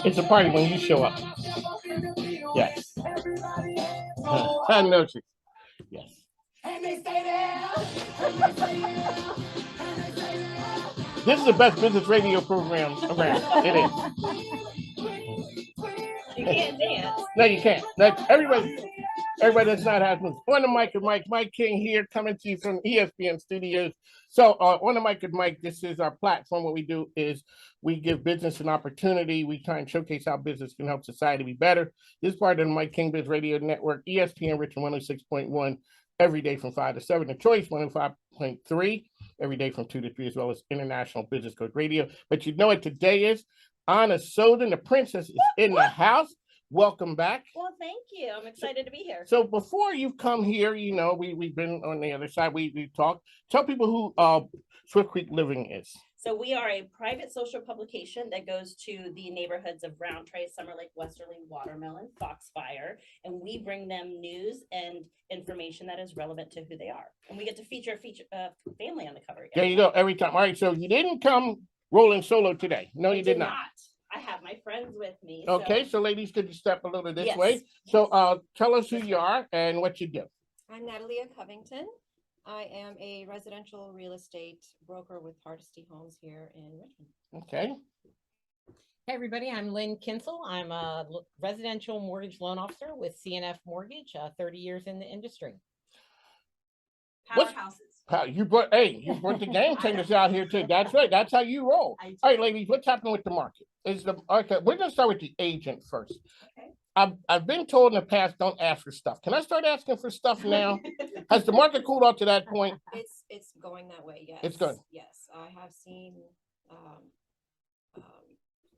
It's a party when you show up. Yes. I know she. Yes. This is the best business radio program around. It is. You can't dance. No, you can't. That's everybody. Everybody that's not happening. On the mic with Mike King here, coming to you from ESPN Studios. So on the mic with Mike, this is our platform. What we do is we give business an opportunity. We try and showcase how business can help society be better. This is part of the Mike King Biz Radio Network, ESPN Richmond 106.1, every day from 5 to 7. The Choice 105.3, every day from 2 to 3, as well as International Business Code Radio. But you know what today is? Anna Sothen, the princess, is in the house. Welcome back. Well, thank you. I'm excited to be here. So before you come here, you know, we've been on the other side. We talked. Tell people who Swift Creek Living is. So we are a private social publication that goes to the neighborhoods of Roundtree, Summer Lake, Westerly, Watermelon, Foxfire, and we bring them news and information that is relevant to who they are. And we get to feature family on the cover again. There you go. Every time. All right. So you didn't come rolling solo today. No, you did not. I have my friends with me. Okay, so ladies, could you step a little this Yes. way? So tell us who you are and what you do. I'm Natalia Covington. I am a residential real estate broker with Hardesty Homes here in Richmond. Okay. Hey everybody, I'm Lynn Kinsel. I'm a residential mortgage loan officer with CNF Mortgage, 30 years in the industry. Powerhouses. You brought the game changers out here too. That's right. That's how you roll. All right, ladies, what's happening with the market? We're gonna start with the agent first. Okay. I've been told in the past, don't ask for stuff. Can I start asking for stuff now? Has the market cooled off to that point? It's going that way, yes. It's good. Yes, I have seen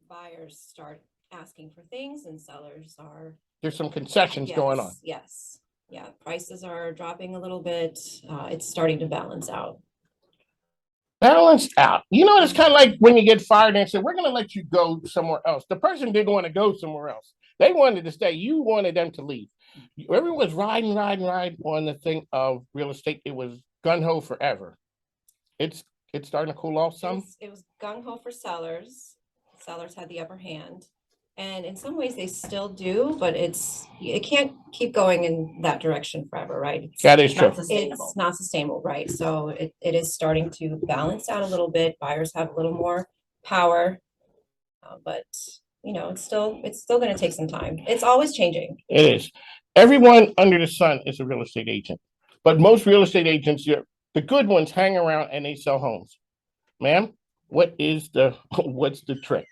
buyers start asking for things and sellers are. There's some concessions going on. Yes. Yeah, prices are dropping a little bit. It's starting to balance out. Balance out. You know, it's kind of like when you get fired and say, we're going to let you go somewhere else. The person didn't want to go somewhere else. They wanted to stay. You wanted them to leave. Everyone's riding on the thing of real estate. It was gung-ho forever. It's starting to cool off some. It was gung-ho for sellers. Sellers had the upper hand. And in some ways they still do, but it can't keep going in that direction forever, right? That is true. It's not sustainable, right? So it is starting to balance out a little bit. Buyers have a little more power, but you know, it's still going to take some time. It's always changing. It is. Everyone under the sun is a real estate agent, but most real estate agents, the good ones, hang around and they sell homes. Ma'am, what's the trick?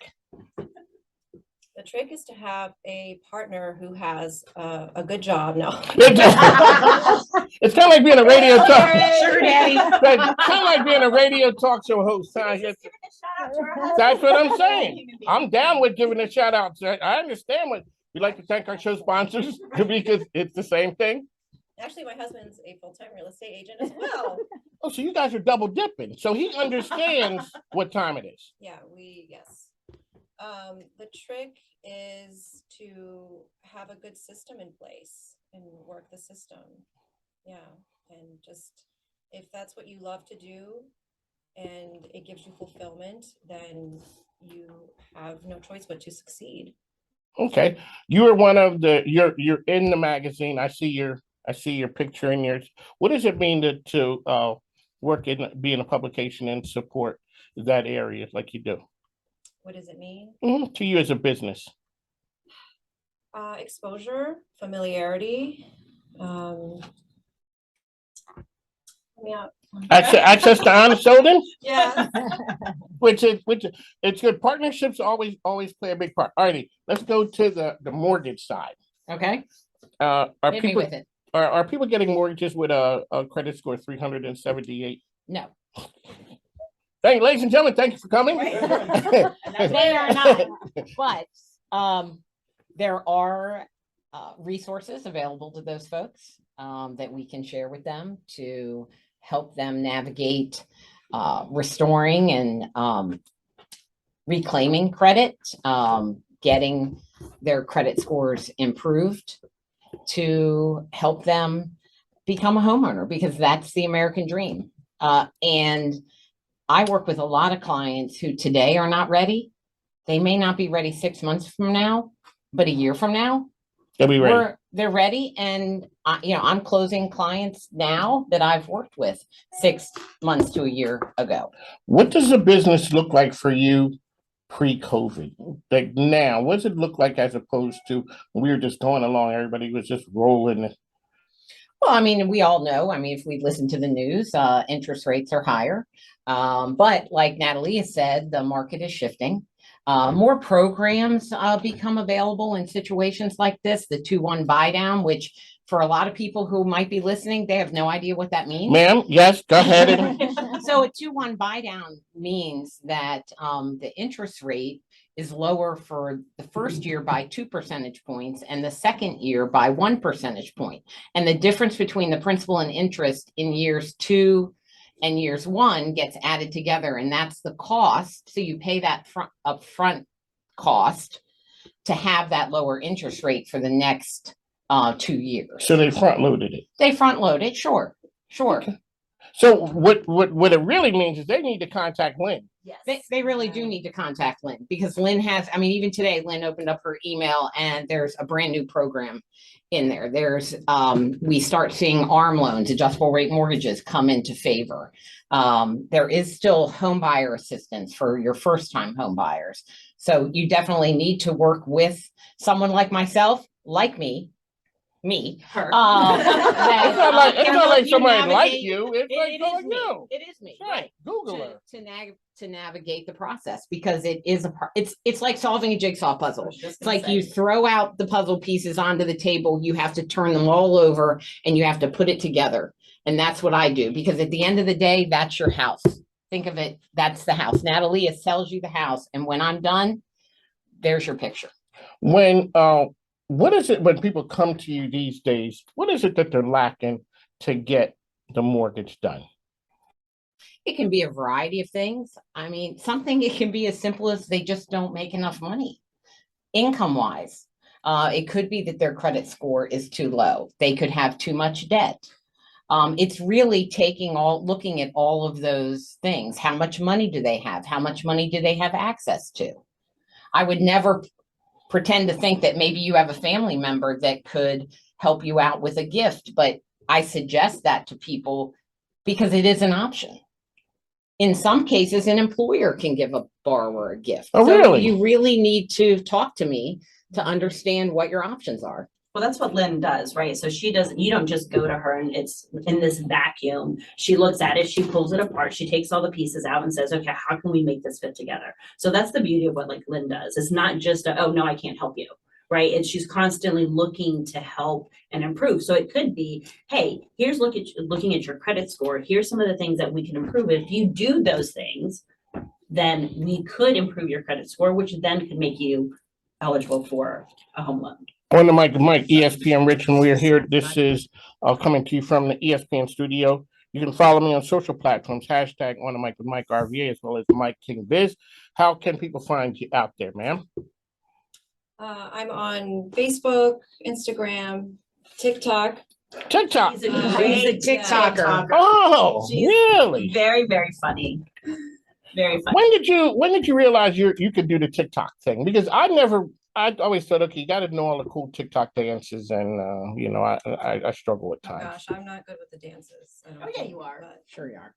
The trick is to have a partner who has a good job. No. It's kind of like being a radio talk. Sugar daddy. It's kind of like being a radio talk show host. That's what I'm saying. I'm down with giving a shout out. I understand what we like to thank our show sponsors because it's the same thing. Actually, my husband's a full-time real estate agent as well. Oh, so you guys are double dipping. So he understands what time it is. Yeah, yes. The trick is to have a good system in place and work the system. Yeah. And just, if that's what you love to do and it gives you fulfillment, then you have no choice but to succeed. Okay. You are one of you're in the magazine. I see your picture in yours. What does it mean to work be in a publication and support that area like you do? What does it mean? To you as a business? Exposure, familiarity. Access to Anna Sothen? Yeah. Which it's good. Partnerships always play a big part. All righty, let's go to the mortgage side. Okay. Hit me with it. Are people getting mortgages with a credit score 378? No. Hey, ladies and gentlemen, thank you for coming. They are not, but there are resources available to those folks that we can share with them to help them navigate restoring and reclaiming credit, getting their credit scores improved to help them become a homeowner, because that's the American dream. And I work with a lot of clients who today are not ready, They may not be ready 6 months from now, but a year from now, They'll be ready. they're ready. And I'm closing clients now that I've worked with 6 months to a year ago. What does the business look like for you pre-COVID? Like now, what does it look like as opposed to when we were just going along, everybody was just rolling? Well, I mean, we all know, I mean, if we listen to the news, interest rates are higher. But like Natalie has said, the market is shifting. More programs become available in situations like this, the 2-1 buy down, which for a lot of people who might be listening, they have no idea what that means. Ma'am, yes, go ahead. So a 2-1 buy down means that the interest rate is lower for the first year by 2 percentage points and the second year by 1 percentage point. And the difference between the principal and interest in years 2 and years 1 gets added together, and that's the cost. So you pay that upfront cost to have that lower interest rate for the next 2 years. So they front loaded it. They front load it, sure. Okay. So what it really means is they need to contact Lynn. Yes. They really do need to contact Lynn, because Lynn has, I mean, even today, Lynn opened up her email and there's a brand new program in there. There's, we start seeing ARM loans, adjustable rate mortgages, come into favor. There is still home buyer assistance for your first time home buyers. So you definitely need to work with someone like myself, like me. Her. It's not like, it's not like somebody like navigate- you. It's like It going is me. you. It is me. Right. Google her. To navigate the process, because it is it's like solving a jigsaw puzzle. It's like say. you throw out the puzzle pieces onto the table, you have to turn them all over and you have to put it together. And that's what I do, because at the end of the day, that's your house. Think of it, that's the house. Natalie sells you the house, and when I'm done, there's your picture. When what is it when people come to you these days? What is it that they're lacking to get the mortgage done? It can be a variety of things. I mean, it can be as simple as they just don't make enough money income wise. It could be that their credit score is too low. They could have too much debt. It's really looking at all of those things. How much money do they have? How much money do they have access to? I would never pretend to think that maybe you have a family member that could help you out with a gift, but I suggest that to people because it is an option. In some cases, an employer can give a borrower a gift. Oh, So really? you really need to talk to me to understand what your options are. Well, that's what Lynn does, right? So you don't just go to her and it's in this vacuum. She looks at it, she pulls it apart, she takes all the pieces out and says, okay, how can we make this fit together? So that's the beauty of what like Lynn does. It's not just oh no, I can't help you, right? And she's constantly looking to help and improve. So it could be, hey, here's looking at your credit score. Here's some of the things that we can improve. If you do those things, then we could improve your credit score, which then could make you eligible for a home loan. On the mic, ESPN Richmond. We're here. This is coming to you from the ESPN studio. You can follow me on social platforms, hashtag on the mic with Mike RVA, as well as Mike King Biz. How can people find you out there, ma'am? I'm on Facebook, Instagram, TikTok. TikTok. She's a He's great a TikToker. Oh, She's really? very, very funny. Very funny. When did you realize you could do the TikTok thing? Because I always thought, okay, you got to know all the cool TikTok dances, and I struggle with Oh time. gosh, I'm not good with the dances. Oh, yeah, you are. But Sure you are.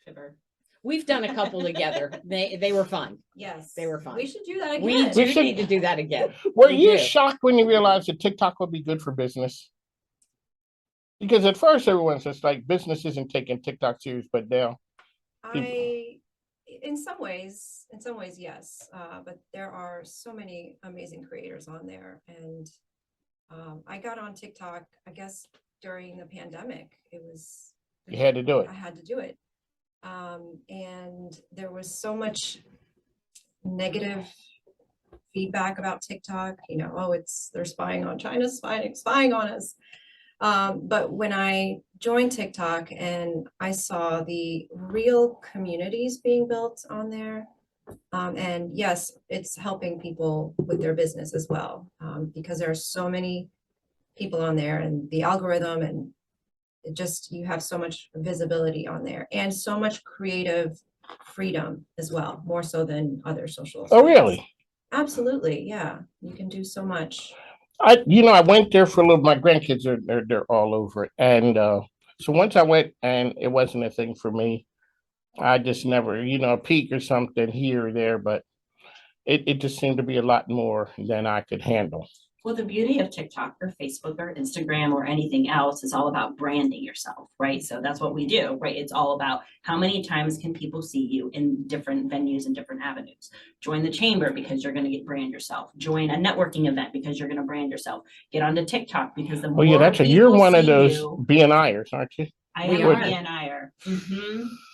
Sure. We've done a couple together. They were fun. yes, They were fun. We should do that again. We do should- need to do that again. Were We you do. shocked when you realized that TikTok would be good for business? Because at first everyone's just like, business isn't taking TikTok serious, but now In some ways, yes. But there are so many amazing creators on there, and I got on TikTok, I guess, during the pandemic. you had to do it. I had to do it. And there was so much negative feedback about TikTok, they're spying on China, spying on us. But when I joined TikTok and I saw the real communities being built on there, and yes, it's helping people with their business as well, because there are so many people on there, and the algorithm, and you have so much visibility on there, and so much creative freedom as well, more so than other social Oh, sites. really? Absolutely, yeah. You can do so much. I went there for a little. My grandkids are they're all over it, and so once I went, and it wasn't a thing for me. I just never, a peak or something here or there, but it just seemed to be a lot more than I could handle. Well, the beauty of TikTok or Facebook or Instagram or anything else is all about branding yourself, right? So that's what we do, right? It's all about how many times can people see you in different venues and different avenues. Join the chamber because you're going to get brand yourself. Join a networking event because you're going to brand yourself. Get onto TikTok because the more Yeah, you're people one of see those you- BNIers, aren't you? I We am a are. BNIer.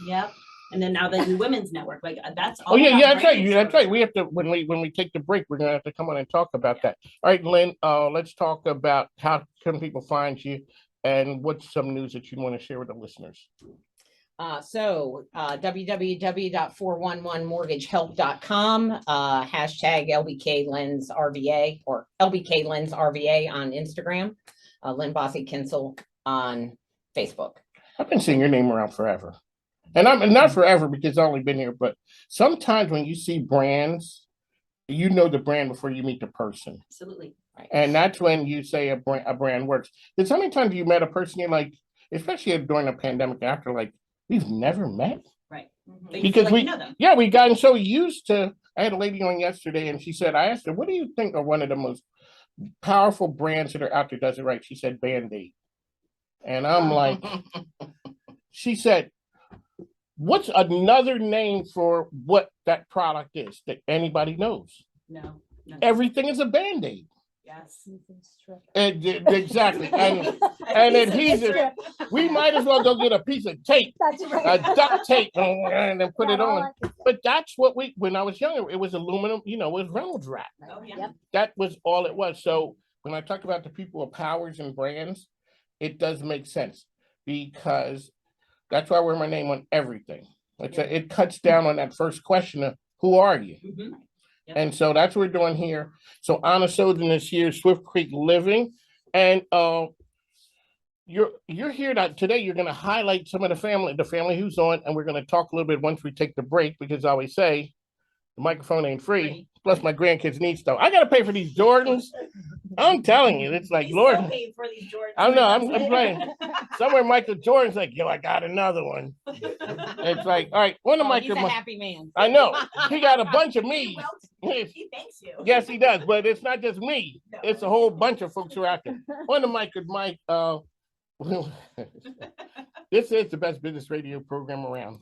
Yep. And then now the women's network, like that's all Oh yeah, about yeah, that's right. brand That's right. exposure. We have to when we take the break, we're gonna have to come on and talk about that. All right, Lynn. Let's talk about how can people find you, and what's some news that you want to share with the listeners. www.411mortgagehelp.com, hashtag LBK Lens RVA or LBK Lens RVA on Instagram, Lynn Bossy Kinsel on Facebook. I've been seeing your name around forever, and I'm not forever because I've only been here, but sometimes when you see brands, you know the brand before you meet the person, Absolutely. and that's when you say a brand works. Because how many times you met a person you're like, especially during the pandemic after, like we've never met. Right. Mhm. But you Because feel like you know them. we gotten so used to. I had a lady on yesterday, and she said, I asked her, "What do you think are one of the most powerful brands that are out there?" Does it right? She said, Band-Aid, and I'm like, she said, "What's another name for what that product is that anybody knows?" No. Everything is a Band-Aid. Yes. Exactly, and adhesive. We might as well go get a piece of tape, That's right. duct tape, and then put it That's all on. I can say. But that's what when I was younger, it was aluminum, it was Reynolds wrap. Oh, yeah. Yep. That was all it was. So when I talk about the people of powers and brands, it does make sense because that's why I wear my name on everything. It cuts down on that first question of who are you? Mhm. Yep. And so that's what we're doing here. So Anna Sothen is here, Swift Creek Living. And you're here today. You're going to highlight some of the family who's on, and we're going to talk a little bit once we take the break, because I always say the microphone ain't free. Plus my grandkids need stuff. I got to pay for these Jordans. I'm telling you, it's like, He's Lord, still paying for these Jordans. I know, I'm playing. Somewhere Michael Jordan's like, yo, I got another one. It's like, all right, one of Oh, he's a Michael. happy man. I know he got a bunch of me. He thanks you. Yes, he does, but it's not just me. No. It's a whole bunch of folks who are out there. On the mic with Mike. This is the best business radio program around.